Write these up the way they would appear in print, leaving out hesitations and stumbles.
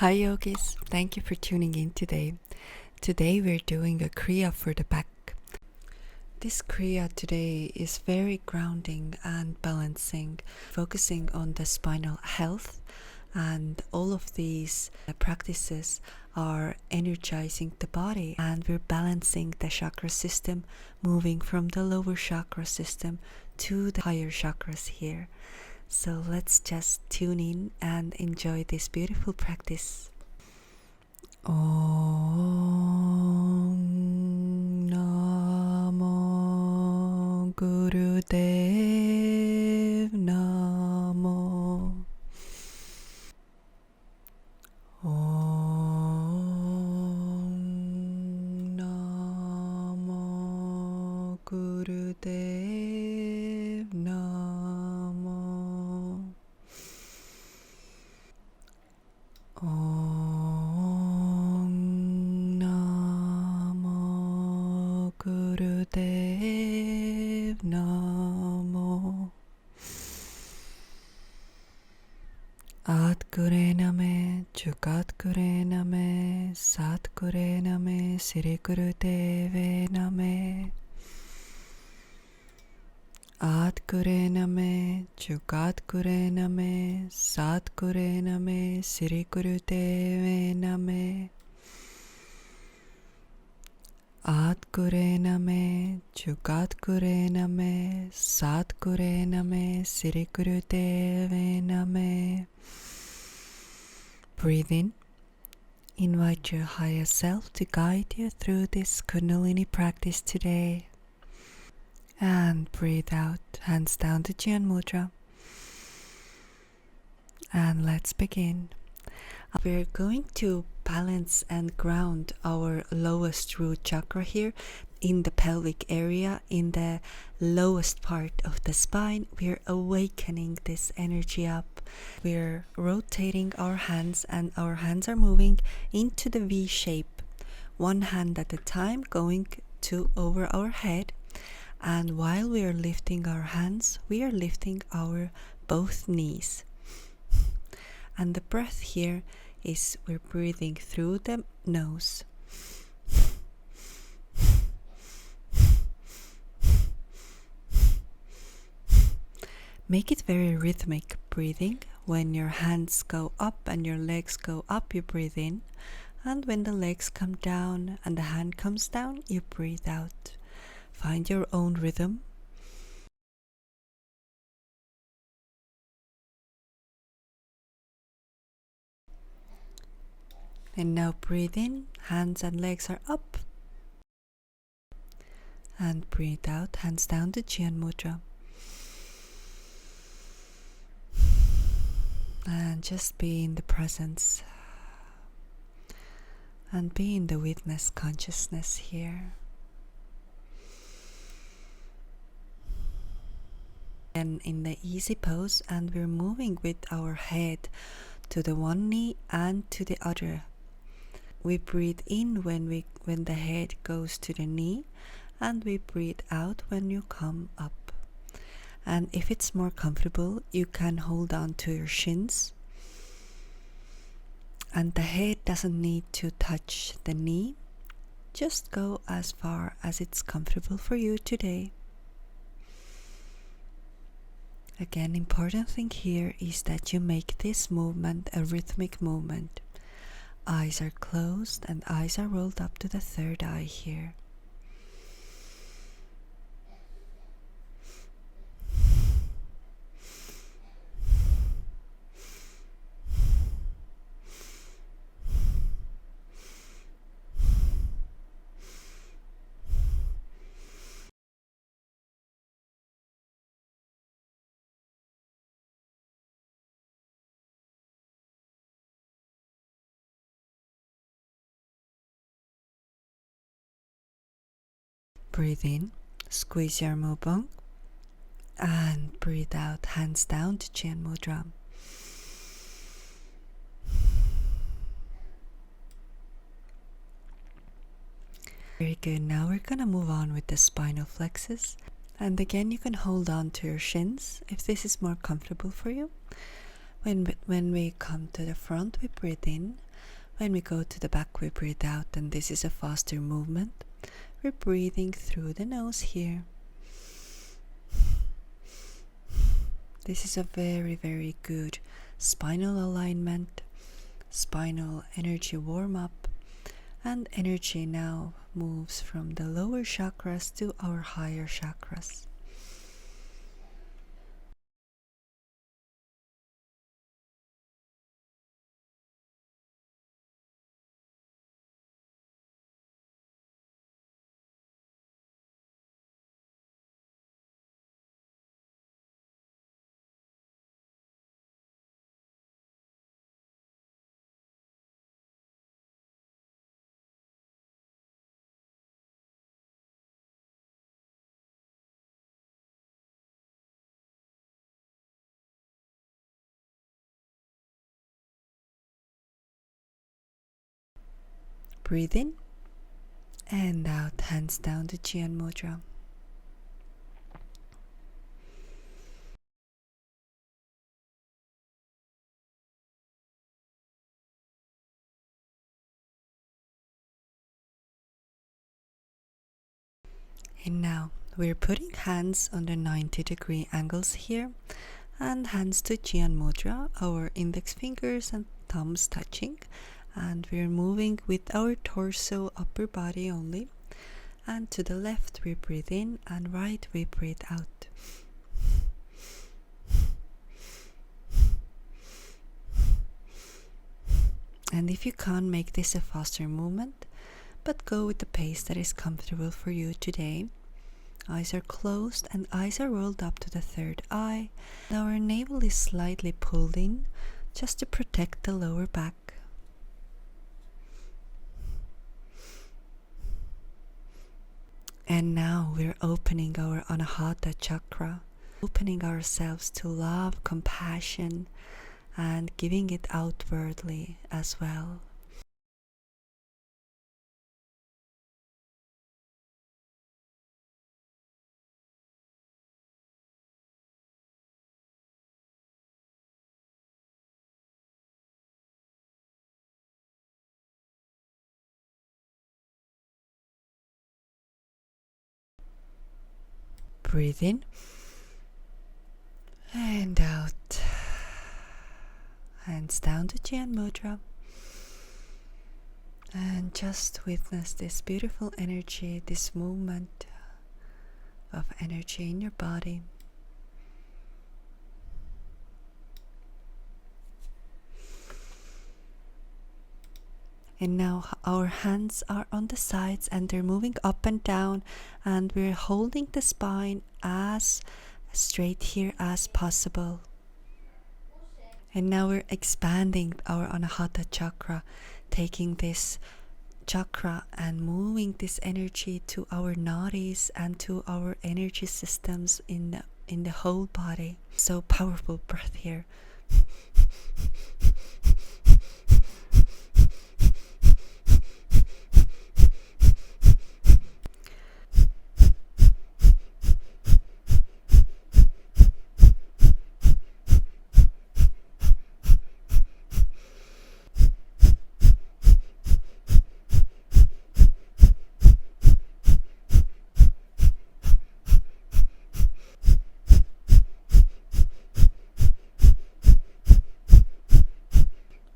Hi yogis, thank you for tuning in today. Today we're doing a Kriya for the back. This Kriya today is very grounding and balancing, focusing on the spinal health, and all of these practices are energizing the body, and we're balancing the chakra system, moving from the lower chakra system to the higher chakras here. So let's just tune in and enjoy this beautiful practice. Om Namo Gurudev Namo. Om Namo Gurudev Namo. Om Namo Gurudev Namo. Atgure Name, Jugatgure Name, Satgure Name, Sri Gurudeve Name. Atgure Name, Jugatgure Name, Satgure Name, Sri Gurudeve Name. Atgure Name, Jugatgure Name, Satgure Name, Sri Gurudeve Name. Breathe in. Invite your higher self to guide you through this Kundalini practice today. And breathe out, hands down to Jyan Mudra. And let's begin. We're going to balance and ground our lowest root chakra here in the pelvic area, in the lowest part of the spine. We're awakening this energy up. We're rotating our hands, and our hands are moving into the V shape, one hand at a time, going to over our head. And while we are lifting our hands, we are lifting our both knees. And the breath here is we're breathing through the nose. Make it very rhythmic breathing. When your hands go up and your legs go up, you breathe in. And when the legs come down and the hand comes down, you breathe out. Find your own rhythm. And now breathe in, hands and legs are up. And breathe out, hands down to Jyan Mudra. And just be in the presence. And be in the witness consciousness here. And in the easy pose, and we're moving with our head to the one knee and to the other. We breathe in when the head goes to the knee, and we breathe out when you come up. And if it's more comfortable, you can hold on to your shins. And the head doesn't need to touch the knee. Just go as far as it's comfortable for you today. Again, important thing here is that you make this movement a rhythmic movement. Eyes are closed and eyes are rolled up to the third eye here. Breathe in, squeeze your mobong, and breathe out, hands down to Jyan Mudra. Very good. Now we're gonna move on with the spinal plexus. And again, you can hold on to your shins if this is more comfortable for you. When we come to the front, we breathe in, When we go to the back, we breathe out, and this is a faster movement. We're breathing through the nose here. This is a very, very good spinal alignment, spinal energy warm-up, and energy now moves from the lower chakras to our higher chakras. Breathe in and out, hands down to Jian Mudra. And now we're putting hands on the 90-degree angles here, and hands to Jian Mudra, our index fingers and thumbs touching, and we're moving with our torso, upper body only. And to the left we breathe in, and right we breathe out. And if you can't make this a faster movement, but go with the pace that is comfortable for you today. Eyes are closed and eyes are rolled up to the third eye. Our navel is slightly pulled in just to protect the lower back. And now we're opening our Anahata chakra, opening ourselves to love, compassion, and giving it outwardly as well. Breathe in and out. Hands down to Jian Mudra. And just witness this beautiful energy, this movement of energy in your body. And now our hands are on the sides and they're moving up and down, and we're holding the spine as straight here as possible. And now we're expanding our Anahata chakra, taking this chakra and moving this energy to our nadis and to our energy systems in the whole body. So powerful breath here.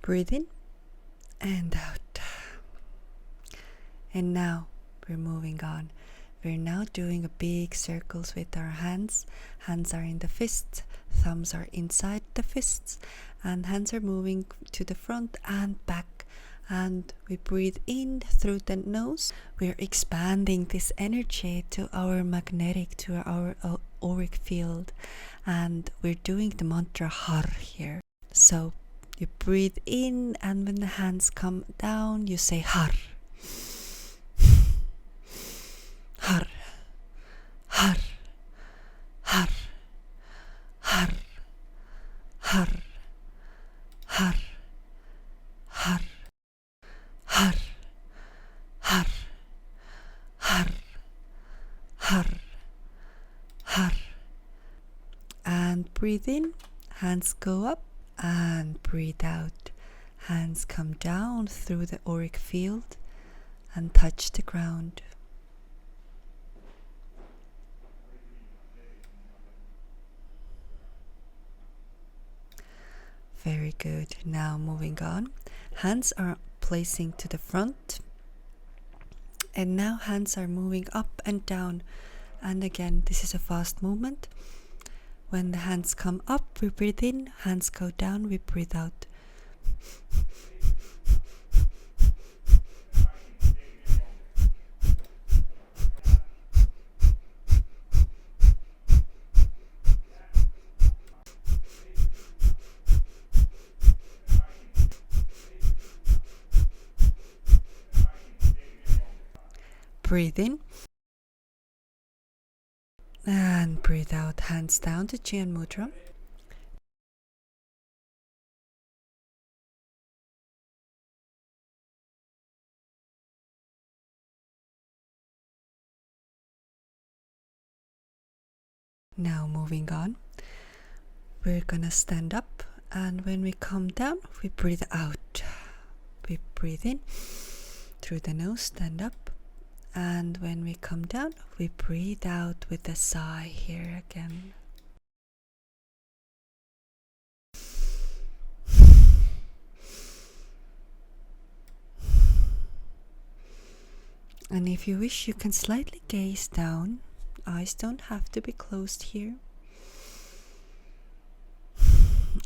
Breathe in and out. And now we're moving on. We're now doing a big circles with our hands. Hands are in the fists, thumbs are inside the fists, and hands are moving to the front and back. And we breathe in through the nose. We're expanding this energy to our magnetic, to our auric field. And we're doing the mantra Har here. So you breathe in, and when the hands come down, you say Har. Har. Har. Har. Har. Har. Har. Har. Har. Har. Har. Har. Har. And breathe in, hands go up. And breathe out. Hands come down through the auric field and touch the ground. Very good. Now moving on. Hands are placing to the front. And now hands are moving up and down. And again, this is a fast movement. When the hands come up, we breathe in. Hands go down, we breathe out. Breathe in. And breathe out, hands down to Jyan Mudra. Now moving on, we're gonna stand up, and when we come down, we breathe out. We breathe in through the nose, stand up, and when we come down, we breathe out with a sigh here again. And if you wish, you can slightly gaze down. Eyes don't have to be closed here.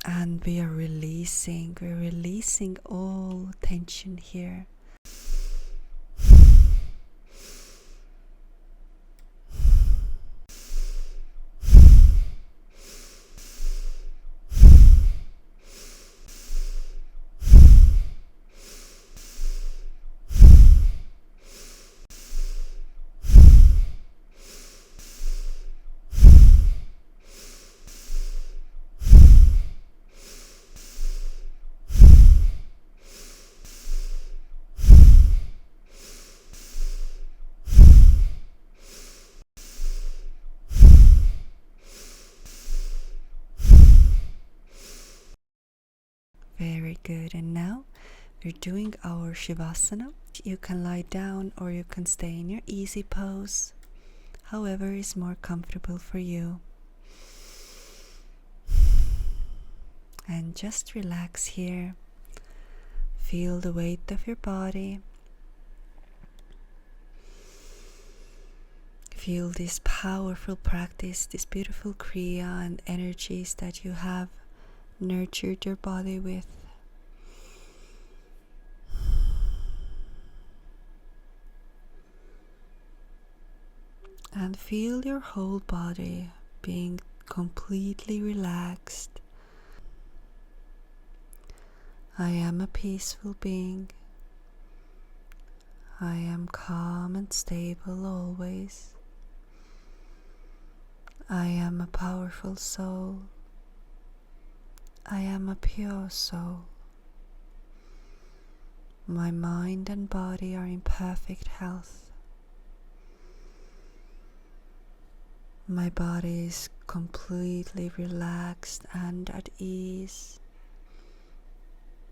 And we're releasing all tension here. Very good. And now we're doing our Shavasana. You can lie down or you can stay in your easy pose, however is more comfortable for you. And just relax here. Feel the weight of your body. Feel this powerful practice, this beautiful Kriya and energies that you have nurtured your body with. And feel your whole body being completely relaxed. I am a peaceful being. I am calm and stable always. I am a powerful soul. I am a pure soul. My mind and body are in perfect health. My body is completely relaxed and at ease.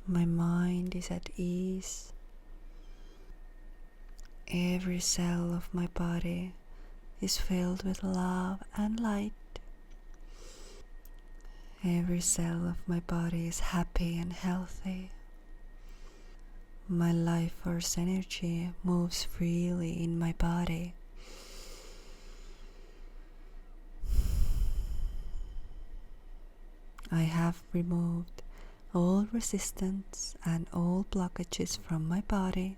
My mind is at ease. Every cell of my body is filled with love and light. Every cell of my body is happy and healthy. My life force energy moves freely in my body. I have removed all resistance and all blockages from my body.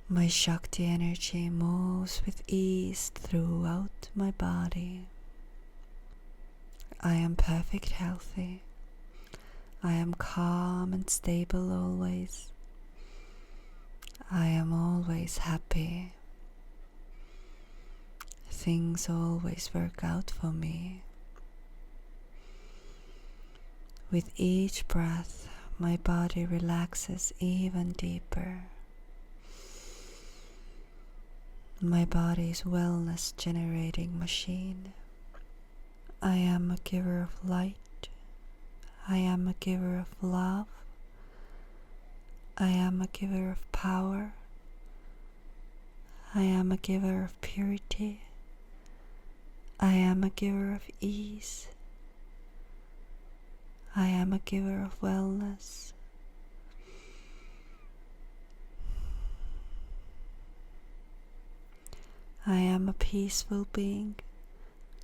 My Shakti energy moves with ease throughout my body. I am perfect healthy. I am calm and stable always. I am always happy. Things always work out for me. With each breath, my body relaxes even deeper. My body is a wellness generating machine. I am a giver of light. I am a giver of love. I am a giver of power. I am a giver of purity. I am a giver of ease. I am a giver of wellness. I am a peaceful being.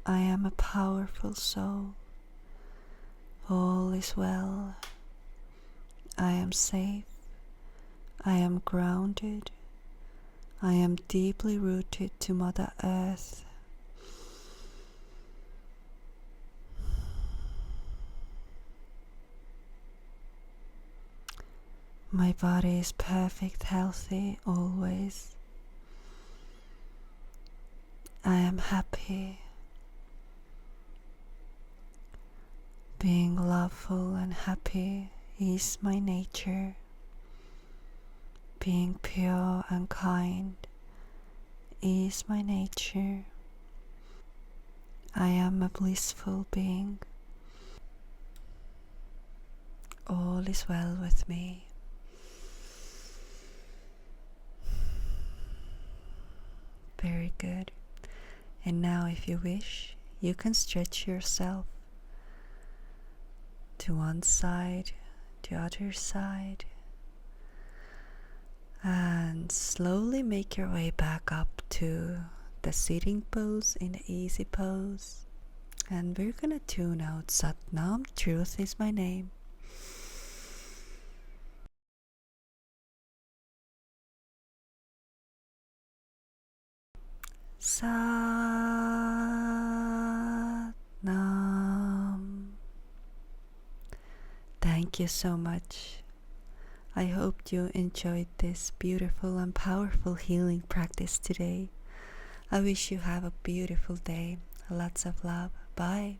I am a powerful soul. All is well. I am safe. I am grounded. I am deeply rooted to Mother Earth. My body is perfect, healthy, always. I am happy. Being loveful and happy is my nature. Being pure and kind is my nature. I am a blissful being. All is well with me. Very good. And now, if you wish, you can stretch yourself to one side, to other side, and slowly make your way back up to the sitting pose in the easy pose. And we're gonna tune out Satnam, truth is my name. Satnam. Thank you so much. I hope you enjoyed this beautiful and powerful healing practice today. I wish you have a beautiful day. Lots of love. Bye.